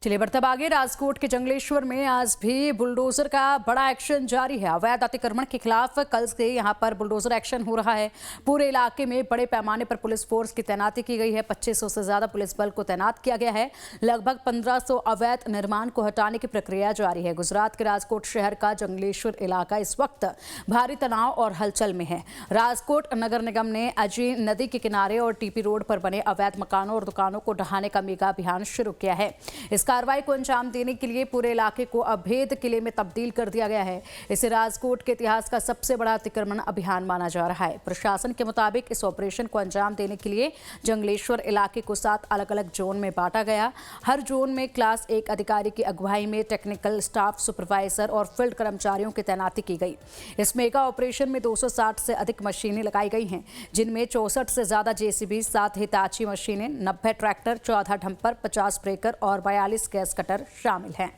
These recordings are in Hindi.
चलिए बढ़ते आगे। राजकोट के जंगलेश्वर में आज भी बुलडोजर का बड़ा एक्शन जारी है। अवैध अतिक्रमण के खिलाफ कल से यहां पर बुलडोजर एक्शन हो रहा है। पूरे इलाके में बड़े पैमाने पर पुलिस फोर्स की तैनाती की गई है। 2500 से ज्यादा पुलिस बल को तैनात किया गया है। लगभग 1500 अवैध निर्माण को हटाने की प्रक्रिया जारी है। गुजरात के राजकोट शहर का जंगलेश्वर इलाका इस वक्त भारी तनाव और हलचल में है। राजकोट नगर निगम ने अजी नदी के किनारे और टीपी रोड पर बने अवैध मकानों और दुकानों को ढहाने का मेगा अभियान शुरू किया है। इस कार्रवाई को अंजाम देने के लिए पूरे इलाके को अभेद किले में तब्दील कर दिया गया है। इसे राजकोट के इतिहास का सबसे बड़ा अतिक्रमण अभियान माना जा रहा है। प्रशासन के मुताबिक इस ऑपरेशन को अंजाम देने के लिए जंगलेश्वर इलाके को 7 अलग अलग जोन में बांटा गया। हर जोन में क्लास 1 अधिकारी की अगुवाई में टेक्निकल स्टाफ, सुपरवाइजर और फील्ड कर्मचारियों की तैनाती की गई। इस मेगा ऑपरेशन में 260 से अधिक मशीनें लगाई गई हैं, जिनमें 64 से ज्यादा जेसीबी, 7 हिताची मशीनें, 90 ट्रैक्टर, 14 डंपर, 50 ब्रेकर और 42 गैस कटर शामिल हैं।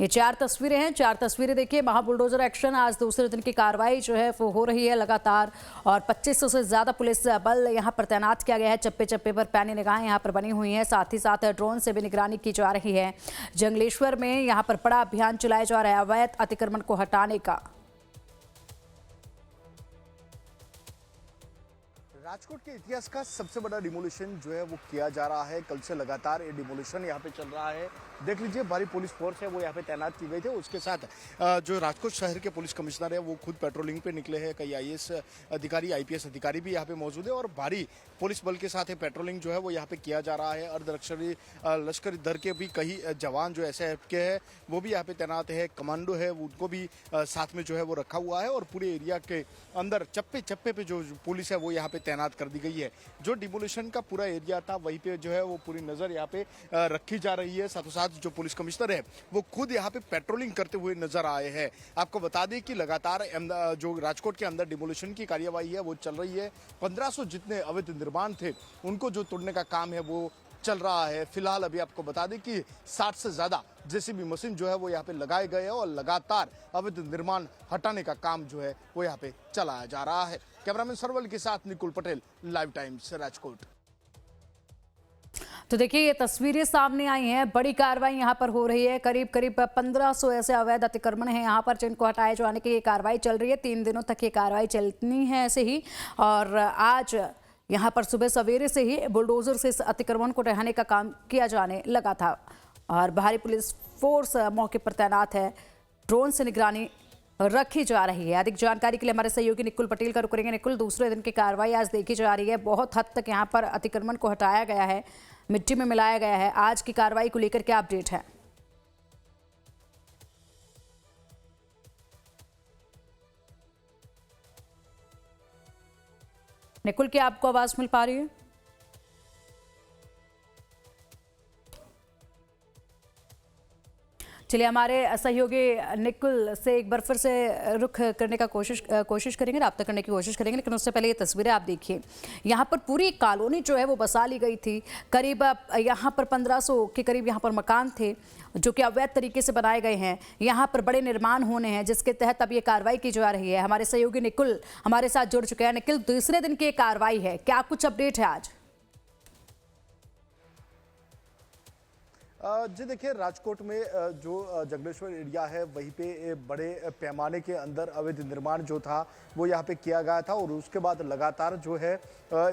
ये 4 तस्वीरें हैं। 4 तस्वीरें देखिए। महाबुलडोजर एक्शन आज दूसरे दिन की कार्रवाई जो है वो हो रही है लगातार, और 2500 से ज्यादा पुलिस बल यहां पर तैनात किया गया है। चप्पे चप्पे पर पैनी निगाहें यहां पर बनी हुई हैं। साथ ही साथ ड्रोन से भी निगरानी की जा रही है। जंगलेश्वर में यहां पर बड़ा अभियान चलाया जा रहा है अवैध अतिक्रमण को हटाने का। राजकोट के इतिहास का सबसे बड़ा डिमोलिशन जो है वो किया जा रहा है। कल से लगातार ये डिमोलिशन यहाँ पे चल रहा है। देख लीजिए, भारी पुलिस फोर्स है वो यहाँ पे तैनात की गई थी। उसके साथ जो राजकोट शहर के पुलिस कमिश्नर है वो खुद पेट्रोलिंग पे निकले हैं। कई आईएएस अधिकारी, आईपीएस अधिकारी भी यहाँ पे मौजूद है और भारी पुलिस बल के साथ पेट्रोलिंग जो है वो यहाँ पे किया जा रहा है। लश्करी दल के भी कई जवान जो एसएएफ के हैं वो भी यहाँ पे तैनात है। कमांडो है उनको भी साथ में जो है वो रखा हुआ है, और पूरे एरिया के अंदर चप्पे चप्पे पे जो पुलिस है वो यहाँ पे तैनात कर दी गई है। जो डिमोलिशन का पूरा एरिया था वहीं पे जो है वो पूरी नजर यहाँ पे रखी जा रही है। साथों साथ जो पुलिस कमिश्नर है वो खुद यहाँ पे पेट्रोलिंग करते हुए नजर आए हैं। आपको बता दें कि लगातार जो राजकोट के अंदर डिमोलिशन की कार्यवाही है वो चल रही है। 1500 जितने अवैध निर्माण थे उनको जो तोड़ने का काम है वो चल रहा है। फिलहाल अभी आपको बता दें कि 60 से ज्यादा जेसीबी मशीन जो है वो यहाँ पे लगाए गए हैं और लगातार अवैध निर्माण हटाने का काम जो है वो यहाँ पे चलाया जा रहा है। कैमरामैन सरवल के साथ निकुल पटेल, लाइव टाइम्स, राजकोट। तो देखिए, ये तस्वीरें सामने आई हैं। बड़ी कार्रवाई यहाँ पर हो रही है। करीब 1500 ऐसे अवैध अतिक्रमण हैं यहाँ पर जिनको हटाए जाने की ये कार्रवाई चल रही है। 3 दिनों तक ये कार्रवाई चलनी है ऐसे ही। और आज यहाँ पर सुबह सवेरे से ही बुलडोजर से इस अतिक्रमण को ढहाने का काम किया जाने लगा था, और भारी पुलिस फोर्स मौके पर तैनात है। ड्रोन से निगरानी रखी जा रही है। अधिक जानकारी के लिए हमारे सहयोगी निकुल पटेल का रुख करेंगे। निकुल, दूसरे दिन की कार्रवाई आज देखी जा रही है। बहुत हद तक यहाँ पर अतिक्रमण को हटाया गया है, मिट्टी में मिलाया गया है। आज की कार्रवाई को लेकर क्या अपडेट है? निकुल, क्या आपको आवाज मिल पा रही है? चलिए, हमारे सहयोगी निकुल से एक बार फिर से रुख करने का कोशिश करेंगे, रब्ता करने की कोशिश करेंगे। लेकिन उससे पहले ये तस्वीरें आप देखिए। यहाँ पर पूरी कॉलोनी जो है वो बसा ली गई थी। करीब यहाँ पर 1500 के करीब यहाँ पर मकान थे जो कि अवैध तरीके से बनाए गए हैं। यहाँ पर बड़े निर्माण होने हैं जिसके तहत अब ये कार्रवाई की जा रही है। हमारे सहयोगी निकुल हमारे साथ जुड़ चुके हैं। निकुल, दूसरे दिन की ये कार्रवाई है, क्या कुछ अपडेट है आज? जी देखिए, राजकोट में जो जंगलेश्वर एरिया है वहीं पे बड़े पैमाने के अंदर अवैध निर्माण जो था वो यहाँ पे किया गया था, और उसके बाद लगातार जो है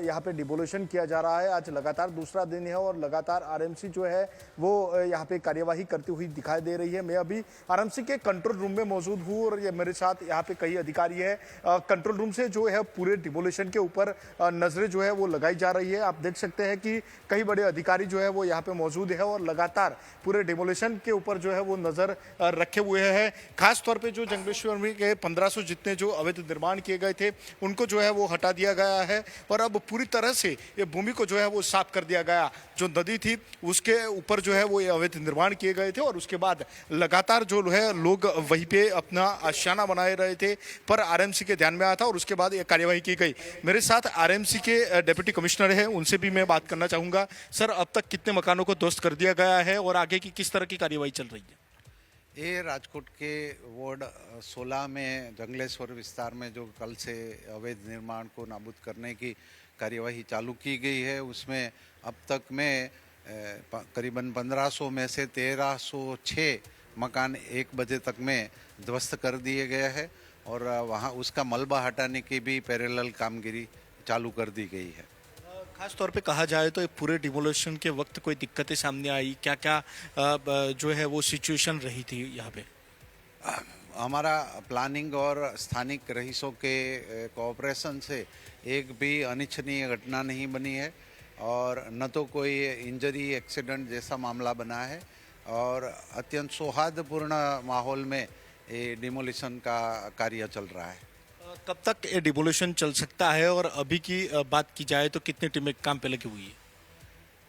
यहाँ पे डिमोलिशन किया जा रहा है। आज लगातार दूसरा दिन है और लगातार आरएमसी जो है वो यहाँ पे कार्यवाही करती हुई दिखाई दे रही है। मैं अभी आरएमसी के कंट्रोल रूम में मौजूद हूँ और ये मेरे साथ यहाँ पे कई अधिकारी है। कंट्रोल रूम से जो है पूरे डिमोलिशन के ऊपर नजरें जो है वो लगाई जा रही है। आप देख सकते हैं कि कई बड़े अधिकारी जो है वो यहाँ पे मौजूद है और लगातार पूरे डिमोलिशन के ऊपर जो है वो नजर रखे हुए हैं। खास तौर पे जो जंगलेश्वर में के 1500 जितने जो अवैध निर्माण किए गए थे उनको जो है वो हटा दिया गया है, और अब पूरी तरह से ये भूमि को जो है वो साफ कर दिया गया। जो नदी थी उसके ऊपर जो है वो ये अवैध निर्माण किए गए थे, और उसके बाद लगातार जो है लोग वहीं पे अपना आशियाना बनाए रहे थे, पर आरएमसी के ध्यान में आया था और उसके बाद ये कार्यवाही की गई। मेरे साथ आरएमसी के डिप्टी कमिश्नर है, उनसे भी मैं बात करना चाहूंगा। सर, अब तक कितने मकानों को ध्वस्त कर दिया गया है और आगे की किस तरह की कार्यवाही चल रही है? ये राजकोट के वार्ड 16 में जंगलेश्वर विस्तार में जो कल से अवैध निर्माण को नाबूद करने की कार्यवाही चालू की गई है, उसमें अब तक में करीबन 1500 में से 1306 मकान 1 बजे तक में ध्वस्त कर दिए गए हैं और वहाँ उसका मलबा हटाने की भी पैरेलल कामगिरी चालू कर दी गई है। खास तौर पे कहा जाए तो ये पूरे डिमोलिशन के वक्त कोई दिक्कतें सामने आई, क्या क्या जो है वो सिचुएशन रही थी यहाँ पे? हमारा प्लानिंग और स्थानिक रईसों के कोऑपरेशन से एक भी अनिच्छनीय घटना नहीं बनी है और न तो कोई इंजरी एक्सीडेंट जैसा मामला बना है और अत्यंत सौहार्दपूर्ण माहौल में ये डिमोलिशन का कार्य चल रहा है। कब तक ये डिमोलिशन चल सकता है और अभी की बात की जाए तो कितनी टीमें काम पे लगी हुई है?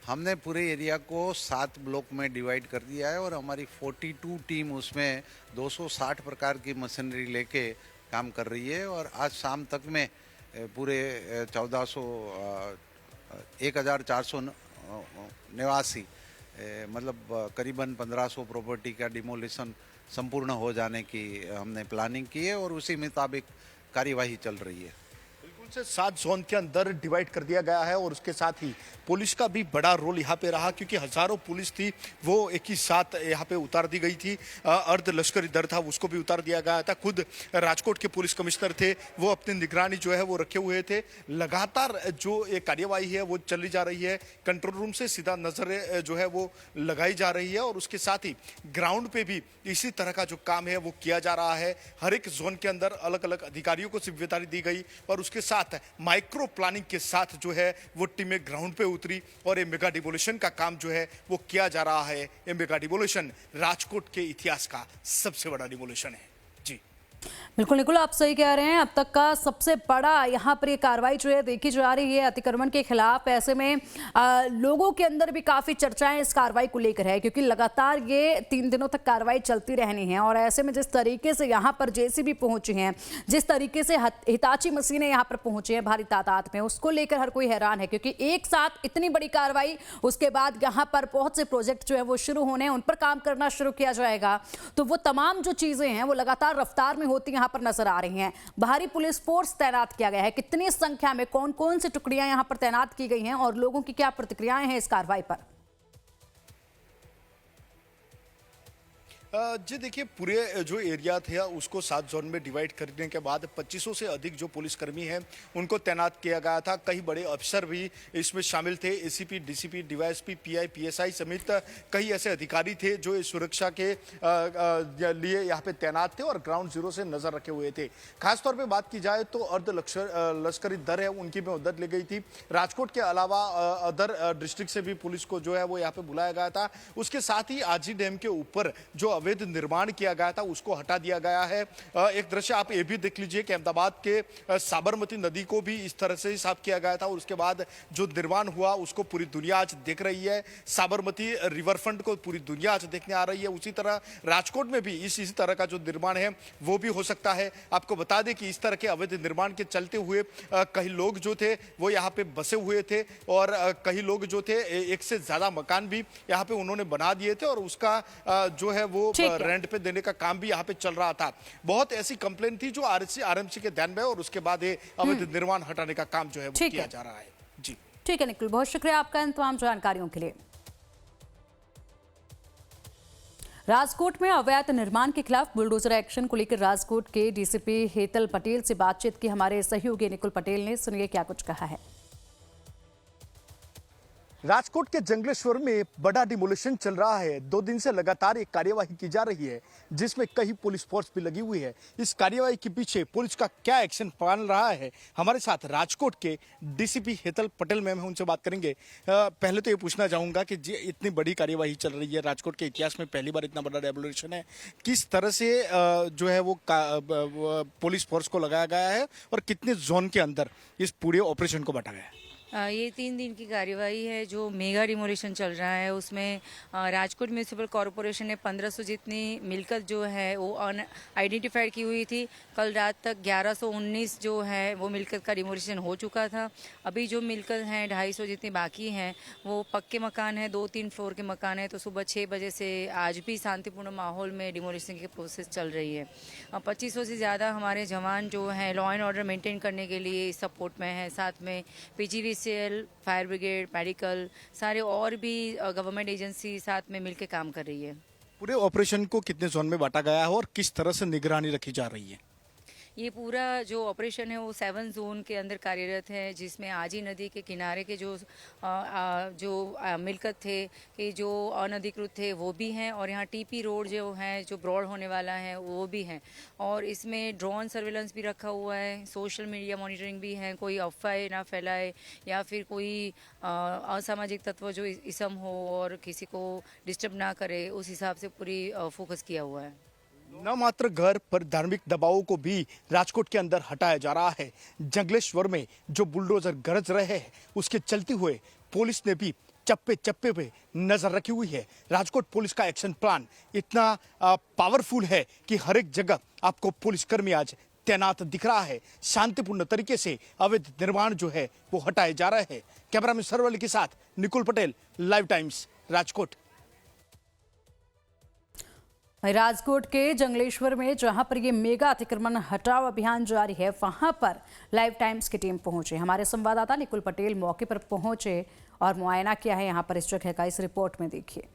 हमने पूरे एरिया को 7 ब्लॉक में डिवाइड कर दिया है और हमारी 42 टीम उसमें 260 प्रकार की मशीनरी लेके काम कर रही है और आज शाम तक में पूरे 1400 निवासी मतलब करीबन 1500 प्रॉपर्टी का डिमोलिशन संपूर्ण हो जाने की हमने प्लानिंग की है और उसी मुताबिक कार्यवाही चल रही है। बिल्कुल से 7 जोन के अंदर डिवाइड कर दिया गया है और उसके साथ ही पुलिस का भी बड़ा रोल यहाँ पे रहा, क्योंकि हजारों पुलिस थी वो एक ही साथ यहाँ पे उतार दी गई थी। अर्ध लश्करी दल था उसको भी उतार दिया गया था। खुद राजकोट के पुलिस कमिश्नर थे वो अपनी निगरानी जो है वो रखे हुए थे। लगातार जो ये कार्यवाही है वो चली जा रही है, कंट्रोल रूम से सीधा नजर जो है वो लगाई जा रही है और उसके साथ ही ग्राउंड पे भी इसी तरह का जो काम है वो किया जा रहा है। हर एक जोन के अंदर अलग अलग अधिकारियों को जिम्मेदारी दी गई और उसके साथ माइक्रो प्लानिंग के साथ जो है वो टीमें ग्राउंड पे उतरी और ये मेगा डिमोलिशन का काम जो है वो किया जा रहा है। ये मेगा डिमोलिशन राजकोट के इतिहास का सबसे बड़ा डिमोलिशन है। जी बिल्कुल निकुल, आप सही कह रहे हैं। अब तक का सबसे बड़ा यहाँ पर ये कार्रवाई जो है देखी जा रही है अतिक्रमण के खिलाफ। ऐसे में लोगों के अंदर भी काफी चर्चाएं इस कार्रवाई को लेकर है, क्योंकि लगातार ये 3 दिनों तक कार्रवाई चलती रहनी है और ऐसे में जिस तरीके से यहाँ पर जेसीबी पहुंची हैं, जिस तरीके से हिताची मशीनें यहाँ पर पहुंची हैं भारी तादाद में, उसको लेकर हर कोई हैरान है, क्योंकि एक साथ इतनी बड़ी कार्रवाई, उसके बाद यहाँ पर बहुत से प्रोजेक्ट जो है वो शुरू होने हैं, उन पर काम करना शुरू किया जाएगा, तो वो तमाम जो चीजें हैं वो लगातार रफ्तार में होती यहाँ पर नजर आ रही हैं। भारी पुलिस फोर्स तैनात किया गया है। कितनी संख्या में कौन कौन सी टुकड़ियां यहाँ पर तैनात की गई हैं और लोगों की क्या प्रतिक्रियाएं हैं इस कार्रवाई पर? जी देखिए, पूरे जो एरिया थे उसको 7 जोन में डिवाइड करने के बाद 2500 से अधिक जो पुलिसकर्मी हैं उनको तैनात किया गया था। कई बड़े अफसर भी इसमें शामिल थे। ACP, DCP, DYSP, pi, PSI समेत कई ऐसे अधिकारी थे जो इस सुरक्षा के लिए यहाँ पे तैनात थे और ग्राउंड जीरो से नजर रखे हुए थे। खासतौर पे बात की जाए तो अर्ध लश्करी दल है उनकी भी मदद ली गई थी। राजकोट के अलावा अदर डिस्ट्रिक्ट से भी पुलिस को जो है वो यहाँ पे बुलाया गया था। उसके साथ ही आजी डैम के ऊपर जो अवैध निर्माण किया गया था उसको हटा दिया गया है। एक दृश्य आप ये भी देख लीजिए कि अहमदाबाद के साबरमती नदी को भी इस तरह से साफ किया गया था और उसके बाद जो निर्माण हुआ उसको पूरी दुनिया आज देख रही है। साबरमती रिवर फ्रंट को पूरी दुनिया आज देखने आ रही है। उसी तरह राजकोट में भी इसी तरह का जो निर्माण है वो भी हो सकता है। आपको बता दें कि इस तरह के अवैध निर्माण के चलते हुए कई लोग जो थे वो यहाँ पे बसे हुए थे और कई लोग जो थे एक से ज्यादा मकान भी यहाँ पे उन्होंने बना दिए थे और उसका जो है वो रेंट पे देने का काम भी यहाँ पे चल रहा था। बहुत ऐसी कंप्लेन थी जो आरएमसी के ध्यान में और उसके बाद ये अवैध निर्माण हटाने का काम जो है वो किया जा रहा है। जी ठीक है निखिल, बहुत शुक्रिया आपका इन तमाम जानकारियों के लिए। राजकोट में अवैध निर्माण के खिलाफ बुलडोजर एक्शन को लेकर राजकोट के डीसीपी हेतल पटेल से बातचीत की हमारे सहयोगी निकुल पटेल ने। सुनिए क्या कुछ कहा है। राजकोट के जंगलेश्वर में बड़ा डिमोलिशन चल रहा है। 2 दिन से लगातार एक कार्यवाही की जा रही है जिसमें कई पुलिस फोर्स भी लगी हुई है। इस कार्यवाही के पीछे पुलिस का क्या एक्शन प्लान रहा है, हमारे साथ राजकोट के डीसीपी हेतल पटेल मैम है, उनसे बात करेंगे। पहले तो ये पूछना चाहूंगा कि इतनी बड़ी कार्यवाही चल रही है, राजकोट के इतिहास में पहली बार इतना बड़ा डिमोलिशन है, किस तरह से जो है वो पुलिस फोर्स को लगाया गया है और कितने जोन के अंदर इस पूरे ऑपरेशन को बांटा गया है? ये 3 दिन की कार्यवाही है जो मेगा डिमोलिशन चल रहा है। उसमें राजकोट म्यूनिसिपल कॉरपोरेशन ने 1500 जितनी मिलकत जो है वो आइडेंटिफाइड की हुई थी। कल रात तक 1119 जो है वो मिलकत का डिमोलिशन हो चुका था। अभी जो मिलकत हैं 250 जितनी बाकी हैं वो पक्के मकान है, 2-3 फ्लोर के मकान है। तो सुबह 6 बजे से आज भी शांतिपूर्ण माहौल में डिमोलिशन की प्रोसेस चल रही है। 2500 से ज़्यादा हमारे जवान जो हैं लॉ एंड ऑर्डर मेंटेन करने के लिए सपोर्ट में हैं। साथ में PGV MSCL, fire brigade, medical, सारे और भी गवर्नमेंट एजेंसी साथ में मिलकर काम कर रही है। पूरे ऑपरेशन को कितने जोन में बांटा गया है और किस तरह से निगरानी रखी जा रही है? ये पूरा जो ऑपरेशन है वो 7 जोन के अंदर कार्यरत है, जिसमें आजी नदी के किनारे के जो मिलकत थे कि जो अनधिकृत थे वो भी हैं, और यहाँ टीपी रोड जो है जो ब्रॉड होने वाला है वो भी है, और इसमें ड्रोन सर्विलेंस भी रखा हुआ है, सोशल मीडिया मॉनिटरिंग भी है, कोई अफवाह ना फैलाए या फिर कोई असामाजिक तत्व जो इसम हो और किसी को डिस्टर्ब ना करे, उस हिसाब से पूरी फोकस किया हुआ है। न मात्र घर पर धार्मिक दबावों को भी राजकोट के अंदर हटाया जा रहा है। जंगलेश्वर में जो बुलडोजर गरज रहे हैं उसके चलते हुए पुलिस ने भी चप्पे चप्पे पे नजर रखी हुई है। राजकोट पुलिस का एक्शन प्लान इतना पावरफुल है कि हर एक जगह आपको पुलिसकर्मी आज तैनात दिख रहा है। शांतिपूर्ण तरीके से अवैध निर्माण जो है वो हटाए जा रहे हैं। कैमरामैन सरवली के साथ निकुल पटेल, लाइव टाइम्स, राजकोट। राजकोट के जंगलेश्वर में जहां पर ये मेगा अतिक्रमण हटाओ अभियान जारी है, वहां पर लाइव टाइम्स की टीम पहुंचे। हमारे संवाददाता निकुल पटेल मौके पर पहुंचे और मुआयना किया है यहां पर इस जगह का। इस रिपोर्ट में देखिए।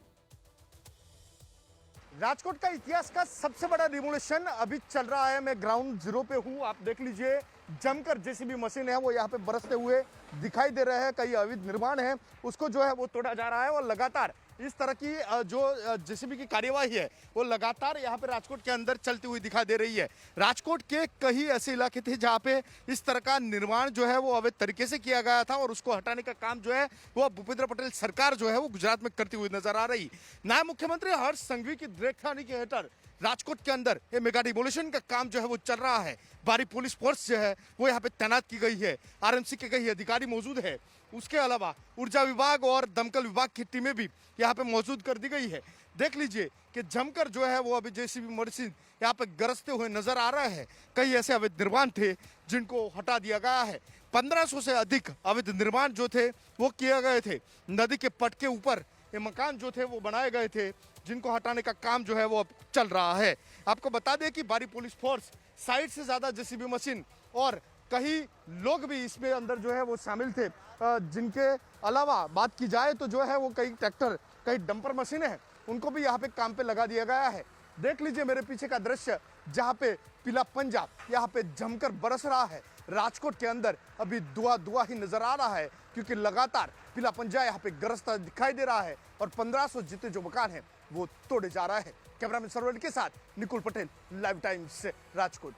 राजकोट का इतिहास का सबसे बड़ा डिमोलिशन अभी चल रहा है। मैं ग्राउंड जीरो पे हूँ। आप देख लीजिए, जमकर जेसीबी मशीन है वो यहाँ पे बरसते हुए दिखाई दे रहे हैं। कई अवैध निर्माण है उसको जो है वो तोड़ा जा रहा है, और लगातार इस तरह की जो जेसीबी की कार्यवाही है वो लगातार यहाँ पे राजकोट के अंदर चलती हुई दिखाई दे रही है। राजकोट के कई ऐसे इलाके थे जहाँ पे इस तरह का निर्माण जो है वो अवैध तरीके से किया गया था, और उसको हटाने का काम जो है वो भूपेंद्र पटेल सरकार जो है वो गुजरात में करती हुई नजर आ रही। नायब मुख्यमंत्री हर्ष संघवी की देखरेख के हेठल राजकोट के अंदर ये मेगा डिमोलिशन का काम जो है वो चल रहा है। भारी पुलिस फोर्स जो है वो यहाँ पे तैनात की गई है। आरएमसी के कई अधिकारी मौजूद है। उसके अलावा ऊर्जा विभाग और दमकल विभाग की टीमें भी यहाँ पे मौजूद कर दी गई है। देख लीजिए कि जमकर जो है वो अभी जेसीबी मशीन यहाँ पे गरजते हुए नजर आ रहे हैं। कई ऐसे अवैध निर्माण थे जिनको हटा दिया गया है। 1500 से अधिक अवैध निर्माण जो थे वो किए गए थे। नदी के पट के ऊपर ये मकान जो थे वो बनाए गए थे, जिनको हटाने का काम जो है वो अब चल रहा है। आपको बता दें कि भारी पुलिस फोर्स, 60 से ज्यादा जेसीबी मशीन और कई लोग भी इसमें अंदर जो है वो शामिल थे। जिनके अलावा बात की जाए तो जो है वो कई ट्रैक्टर, कई डंपर मशीनें हैं, उनको भी यहाँ पे काम पे लगा दिया गया है। देख लीजिए मेरे पीछे का दृश्य, जहाँ पे पीला पंजा यहाँ पे जमकर बरस रहा है। राजकोट के अंदर अभी धुआं ही नजर आ रहा है, क्योंकि लगातार पीला पंजा यहाँ पे गरजता दिखाई दे रहा है, और 1500 जितने जो मकान हैं वो तोड़े जा रहे हैं। कैमरामैन सरवल के साथ निकुल पटेल, लाइव टाइम्स, राजकोट।